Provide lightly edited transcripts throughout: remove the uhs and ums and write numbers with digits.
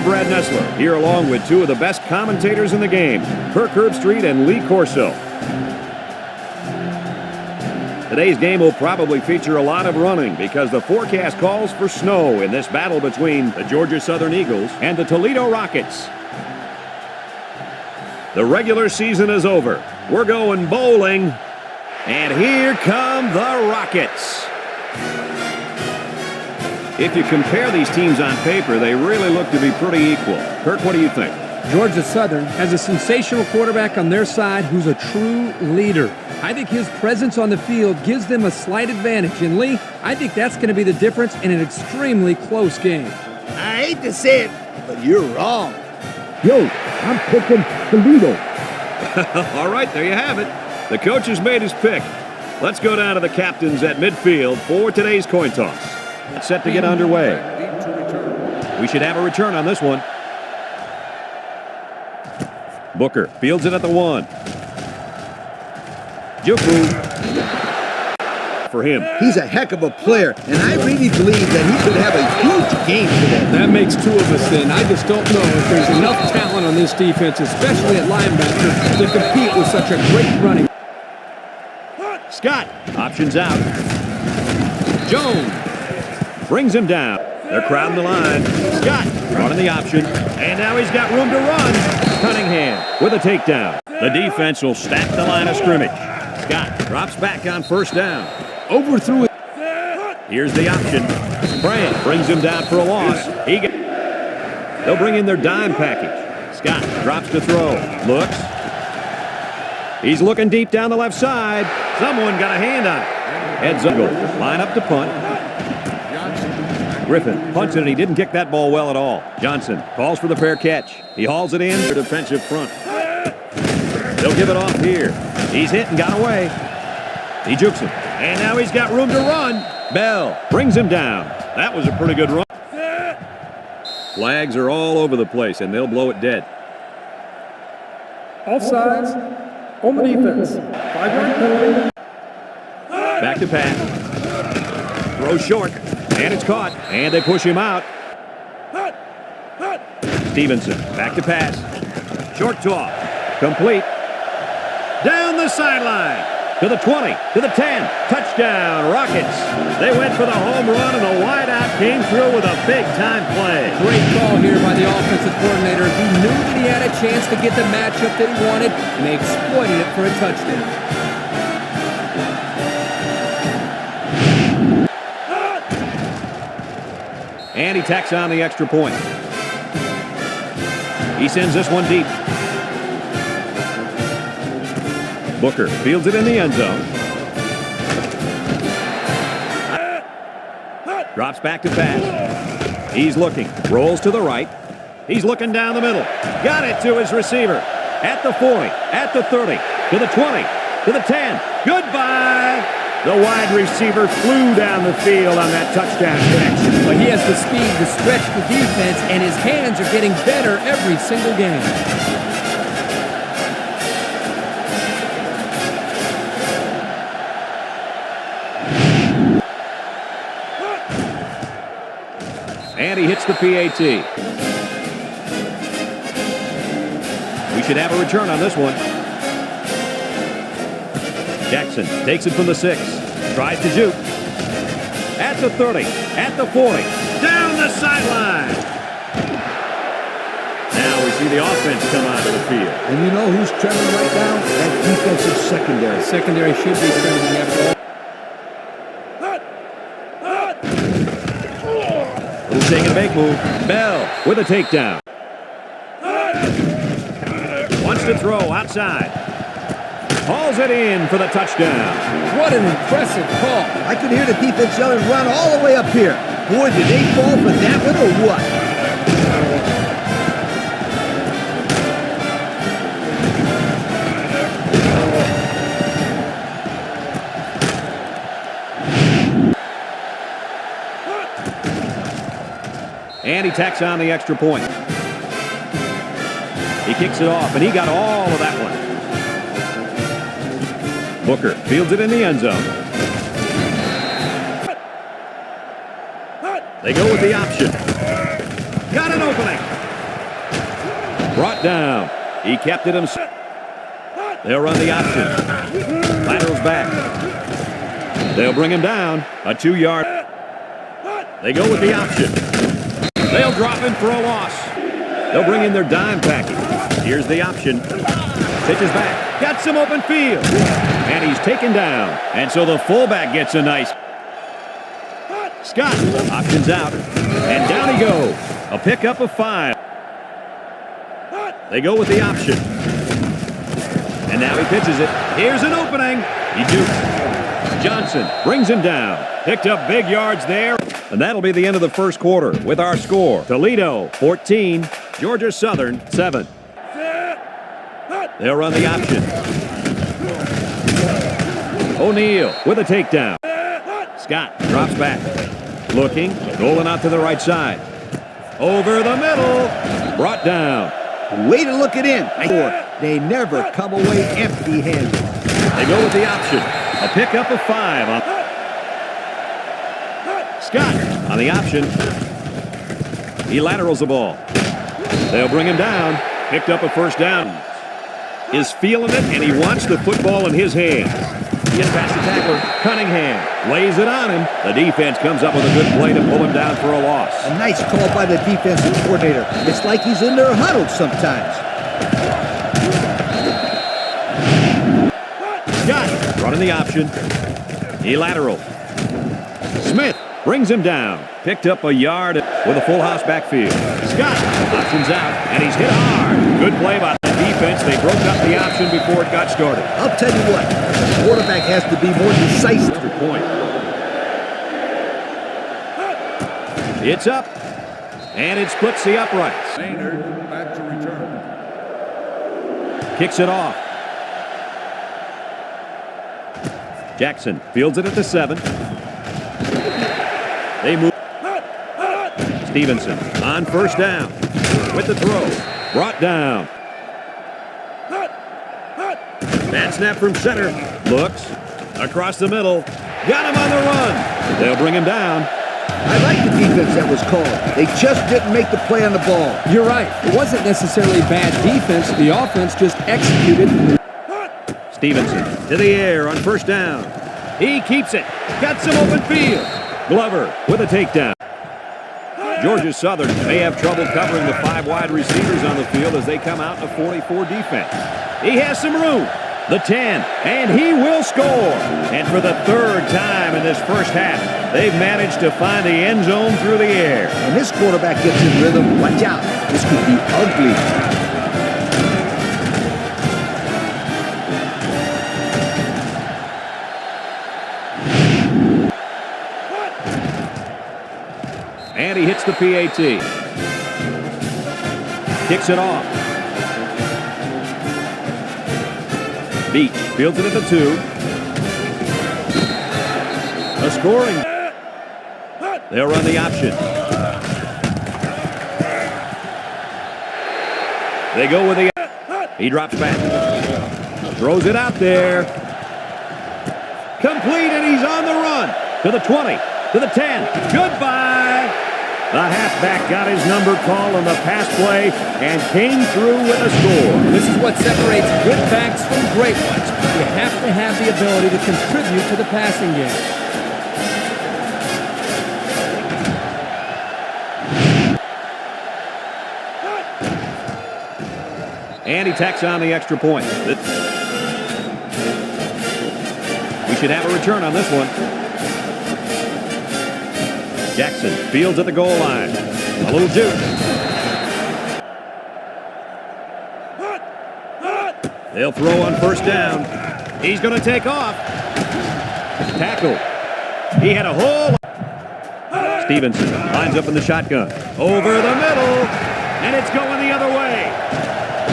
I'm Brad Nessler, here along with two of the best commentators in the game, Kirk Herbstreit and Lee Corso. Today's game will probably feature a lot of running because the forecast calls for snow in this battle between the Georgia Southern Eagles and the Toledo Rockets. The regular season is over. We're going bowling, and here come the Rockets. If you compare these teams on paper, they really look to be pretty equal. Kirk, what do you think? Georgia Southern has a sensational quarterback on their side who's a true leader. I think his presence on the field gives them a slight advantage. And Lee, I think that's going to be the difference in an extremely close game. I hate to say it, but you're wrong. Yo, I'm picking Toledo. All right, there you have it. The coach has made his pick. Let's go down to the captains at midfield for today's coin toss. It's set to get underway. We should have a return on this one. Booker fields it at the 1. Juku for him. He's a heck of a player, and I really believe that he could have a huge game today. That makes two of us then. I just don't know if there's enough talent on this defense, especially at linebacker, to compete with such a great running. Scott options out. Jones brings him down. They're crowding the line. Scott running the option, and now he's got room to run. Cunningham with a takedown. The defense will stack the line of scrimmage. Scott drops back on first down. Overthrew it. Here's the option. Bryant brings him down for a loss. They'll bring in their dime package. Scott drops to throw. Looks. He's looking deep down the left side. Someone got a hand on it. Heads up. Line up to punt. Griffin punts it, and he didn't kick that ball well at all. Johnson calls for the fair catch. He hauls it in for defensive front. They'll give it off here. He's hit and got away. He jukes him. And now he's got room to run. Bell brings him down. That was a pretty good run. Flags are all over the place, and they'll blow it dead. Offsides on the defense. 5-yard penalty. Back to pass. Throw short. And it's caught. And they push him out. Stevenson back to pass. Short toss. Complete. Down the sideline. To the 20. To the 10. Touchdown, Rockets. They went for the home run, and the wideout came through with a big-time play. Great call here by the offensive coordinator. He knew that he had a chance to get the matchup that he wanted, and they exploited it for a touchdown. And he tacks on the extra point. He sends this one deep. Booker fields it in the end zone. Drops back to pass. He's looking. Rolls to the right. He's looking down the middle. Got it to his receiver. At the 40. At the 30. To the 20. To the 10. Goodbye. The wide receiver flew down the field on that touchdown catch. But he has the speed to stretch the defense, and his hands are getting better every single game. And he hits the PAT. We should have a return on this one. Jackson takes it from the 6. Tries to juke. At the 30. At the 40. Down the sideline. Now we see the offense come onto the field. And you know who's trending right now? That defensive secondary. Secondary should be trending after all. Little take and make move. Bell with a takedown. Wants to throw outside. Hauls it in for the touchdown. What an impressive call. I could hear the defense yelling, run all the way up here. Boy, did they fall for that one or what? And he tacks on the extra point. He kicks it off, and he got all of that one. Booker fields it in the end zone. They go with the option. Got an opening. Brought down. He kept it himself. They'll run the option. Laterals back. They'll bring him down. A 2-yard. They go with the option. They'll drop him for a loss. They'll bring in their dime package. Here's the option. Pitches back. Got some open field. And he's taken down. And so the fullback gets a nice. Scott options out. And down he goes. A pickup of 5. They go with the option. And now he pitches it. Here's an opening. He dukes. Johnson brings him down. Picked up big yards there. And that'll be the end of the first quarter with our score. Toledo 14, Georgia Southern 7. They'll run the option. O'Neal with a takedown. Scott drops back. Looking, rolling out to the right side. Over the middle. Brought down. Way to look it in. They never come away empty-handed. They go with the option. A pickup of 5. Scott on the option. He laterals the ball. They'll bring him down. Picked up a first down. Is feeling it, and he wants the football in his hands. Gets past the tackler. Cunningham lays it on him. The defense comes up with a good play to pull him down for a loss. A nice call by the defensive coordinator. It's like he's in their huddle sometimes. Scott running the option. He lateral. Smith brings him down. Picked up a yard with a full house backfield. Scott options out, and he's hit hard. Good play by the defense. They broke up the option before it got started. I'll tell you what, the quarterback has to be more decisive. Extra point. It's up, and it splits the uprights. Maynard back to return. Kicks it off. Jackson fields it at the 7. They move. Stevenson on first down with the throw. Brought down. Bad snap from center. Looks across the middle. Got him on the run. They'll bring him down. I like the defense that was called. They just didn't make the play on the ball. You're right. It wasn't necessarily bad defense. The offense just executed. Stevenson to the air on first down. He keeps it. Got some open field. Glover with a takedown. Georgia Southern may have trouble covering the 5 wide receivers on the field as they come out in a 44 defense. He has some room. The 10, and he will score. And for the 3rd time in this first half, they've managed to find the end zone through the air. When this quarterback gets in rhythm, watch out. This could be ugly. And he hits the PAT. Kicks it off. Beach fields it at the 2. A scoring. They'll run the option. They go with the. He drops back. Throws it out there. Complete, and he's on the run. To the 20. To the 10. Goodbye. The halfback got his number called on the pass play and came through with a score. This is what separates good backs from great ones. You have to have the ability to contribute to the passing game. And he tacks on the extra point. We should have a return on this one. Jackson fields at the goal line. A little juke. They'll throw on first down. He's going to take off. Tackle. He had a hole. Stevenson lines up in the shotgun. Over the middle. And it's going the other way.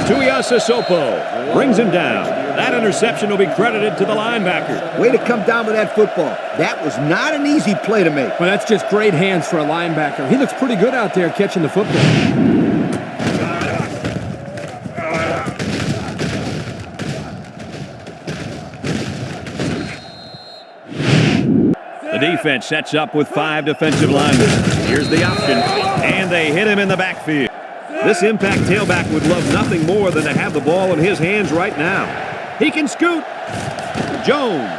Tuiasosopo brings him down. That interception will be credited to the linebacker. Way to come down with that football. That was not an easy play to make. Well, that's just great hands for a linebacker. He looks pretty good out there catching the football. The defense sets up with 5 defensive linemen. Here's the option, and they hit him in the backfield. This impact tailback would love nothing more than to have the ball in his hands right now. He can scoot. Jones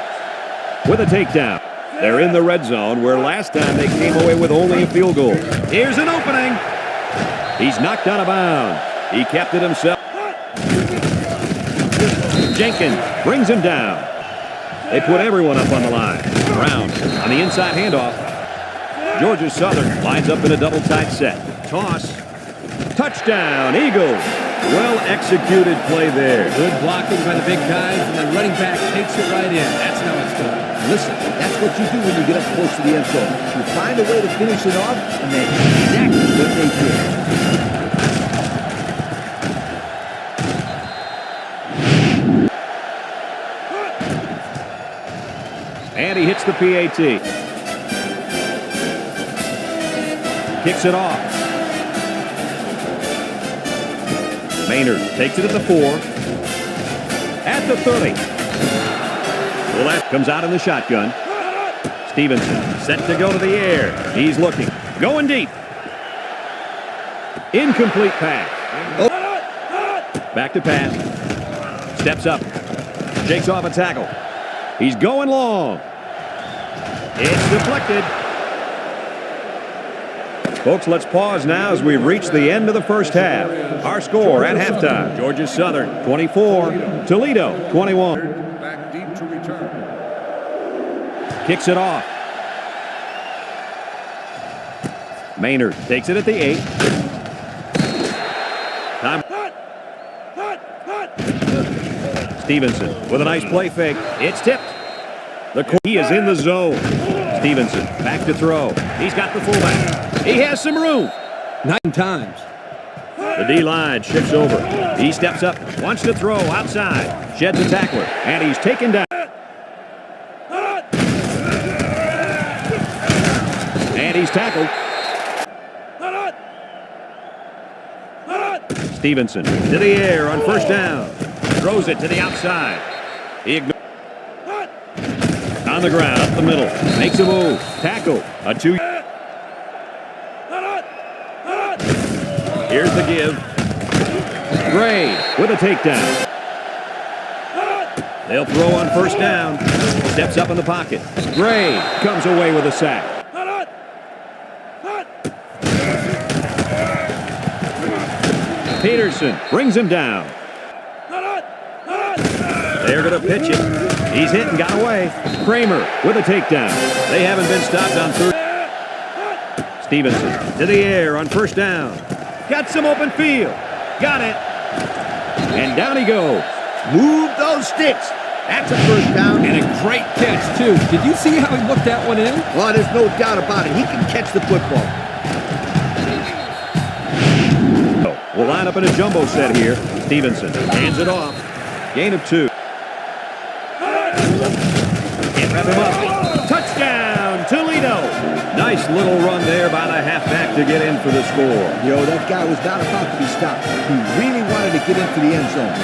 with a takedown. They're in the red zone where last time they came away with only a field goal. Here's an opening. He's knocked out of bounds. He kept it himself. Jenkins brings him down. They put everyone up on the line. Brown on the inside handoff. Georgia Southern lines up in a double-tight set. Toss. Touchdown, Eagles. Well-executed play there. Good blocking by the big guys, and the running back takes it right in. That's how it's done. Listen, that's what you do when you get up close to the end zone. You find a way to finish it off, and that's exactly what they did. And he hits the PAT. Kicks it off. Maynard takes it at the 4. At the 30. Well, that comes out in the shotgun. Stevenson set to go to the air. He's looking. Going deep. Incomplete pass. Back to pass. Steps up. Shakes off a tackle. He's going long. It's deflected. Folks, let's pause now as we've reached the end of the first half. Our score at halftime, Georgia Southern 24, Toledo 21. Back deep to return. Kicks it off. Maynard takes it at the 8. Time. Stevenson with a nice play fake. It's tipped. He is in the zone. Stevenson back to throw. He's got the fullback. He has some room. 9 times. The D-line shifts over. He steps up, wants to throw outside. Sheds a tackler, and he's taken down. And he's tackled. Stevenson to the air on first down. Throws it to the outside. He ignores. On the ground, up the middle. Makes a move. Tackle. A 2. Here's the give. Gray with a takedown. They'll throw on first down. Steps up in the pocket. Gray comes away with a sack. Peterson brings him down. They're going to pitch it. He's hit and got away. Kramer with a takedown. They haven't been stopped on third. Stevenson to the air on first down. Got some open field. Got it. And down he goes. Move those sticks. That's a first down. And a great catch, too. Did you see how he looked that one in? Well, there's no doubt about it. He can catch the football. We'll line up in a jumbo set here. Stevenson hands it off. Gain of 2. Can't wrap him up. Touchdown, Toledo. Nice little run there by the halfback to get in for the score. Yo, that guy was not about to be stopped. He really wanted to get into the end zone.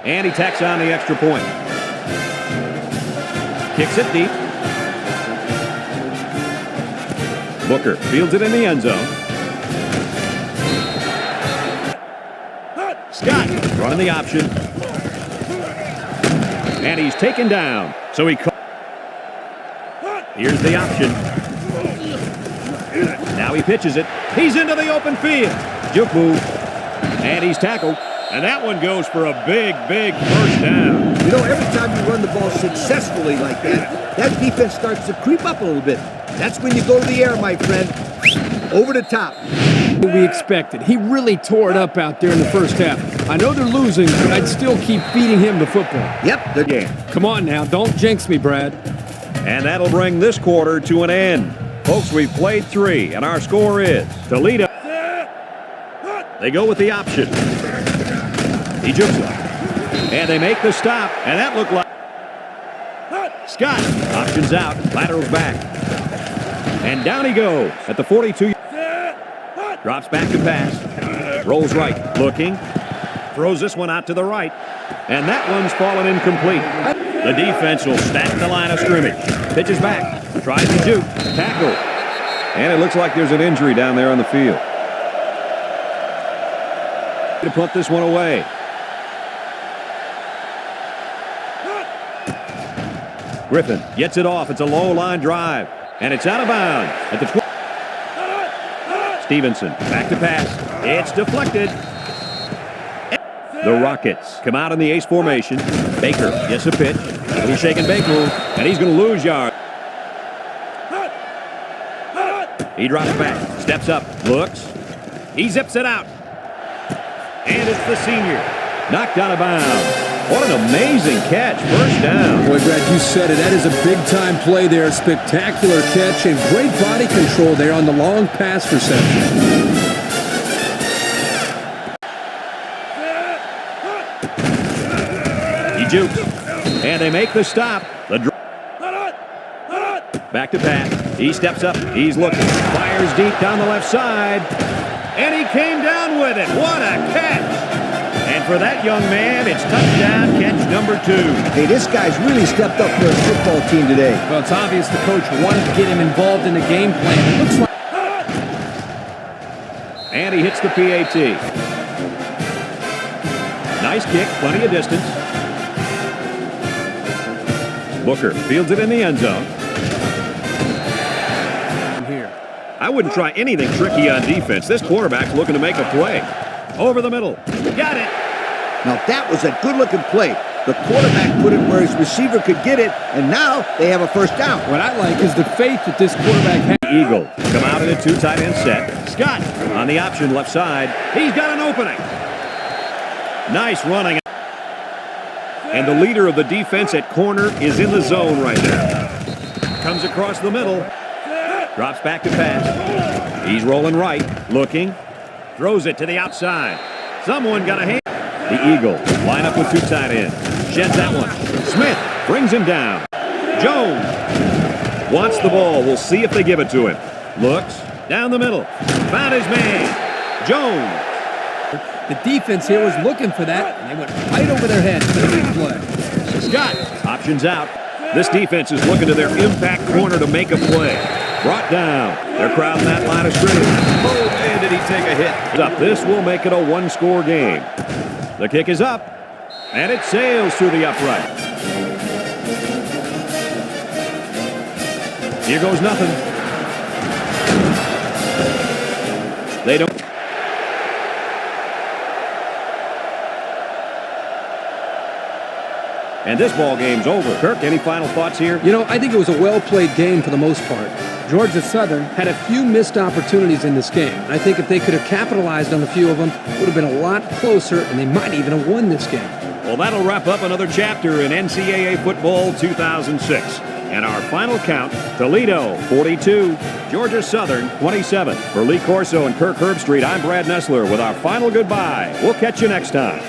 And he tacks on the extra point. Kicks it deep. Booker fields it in the end zone. Scott running the option. And he's taken down. So here's the option. Now he pitches it. He's into the open field. Juke move. And he's tackled. And that one goes for a big, big first down. You know, every time you run the ball successfully like that, that defense starts to creep up a little bit. That's when you go to the air, my friend. Over the top. What we expected. He really tore it up out there in the first half. I know they're losing, but I'd still keep feeding him the football. Yep, the game. Come on now, don't jinx me, Brad. And that'll bring this quarter to an end. Folks, we've played 3, and our score is Toledo. They go with the option. He jukes it. And they make the stop, and that looked like Scott. Options out, laterals back. And down he goes at the 42. Drops back to pass. Rolls right, looking. Throws this one out to the right. And that one's fallen incomplete. The defense will stack the line of scrimmage. Pitches back. Tries to juke. Tackle. And it looks like there's an injury down there on the field. To put this one away. Griffin gets it off. It's a low line drive. And it's out of bounds at the 20. Stevenson back to pass. It's deflected. The Rockets come out in the ace formation. Baker gets a pitch. Little shake and bake move. And he's going to lose yards. He drops back. Steps up. Looks. He zips it out. And it's the senior. Knocked out of bounds. What an amazing catch. First down. Boy, Brad, you said it. That is a big-time play there. Spectacular catch and great body control there on the long pass reception. He jukes. And they make the stop. Back to pass. He steps up. He's looking. Fires deep down the left side. And he came down with it. What a catch. And for that young man, it's touchdown catch number 2. Hey, this guy's really stepped up for his football team today. Well, it's obvious the coach wanted to get him involved in the game plan. It looks like... And he hits the PAT. Nice kick, plenty of distance. Booker fields it in the end zone. Here. I wouldn't try anything tricky on defense. This quarterback's looking to make a play. Over the middle. Got it. Now that was a good-looking play. The quarterback put it where his receiver could get it, and now they have a first down. What I like is the faith that this quarterback has. Eagle come out in a 2 tight end set. Scott on the option left side. He's got an opening. Nice running. And the leader of the defense at corner is in the zone right now. Comes across the middle. Drops back to pass. He's rolling right. Looking. Throws it to the outside. Someone got a hand. The Eagle line up with 2 tight ends. Sheds that one. Smith brings him down. Jones wants the ball. We'll see if they give it to him. Looks down the middle. Found his man. Jones. The defense here was looking for that, and they went right over their heads for the big play. Scott options out. This defense is looking to their impact corner to make a play. Brought down. They're crowding that line of scrimmage. Oh, man, did he take a hit. This will make it a 1-score game. The kick is up, and it sails through the upright. Here goes nothing. They don't. And this ball game's over. Kirk, any final thoughts here? You know, I think it was a well-played game for the most part. Georgia Southern had a few missed opportunities in this game. I think if they could have capitalized on a few of them, it would have been a lot closer, and they might even have won this game. Well, that'll wrap up another chapter in NCAA football 2006. And our final count, Toledo 42, Georgia Southern 27. For Lee Corso and Kirk Herbstreit, I'm Brad Nessler with our final goodbye. We'll catch you next time.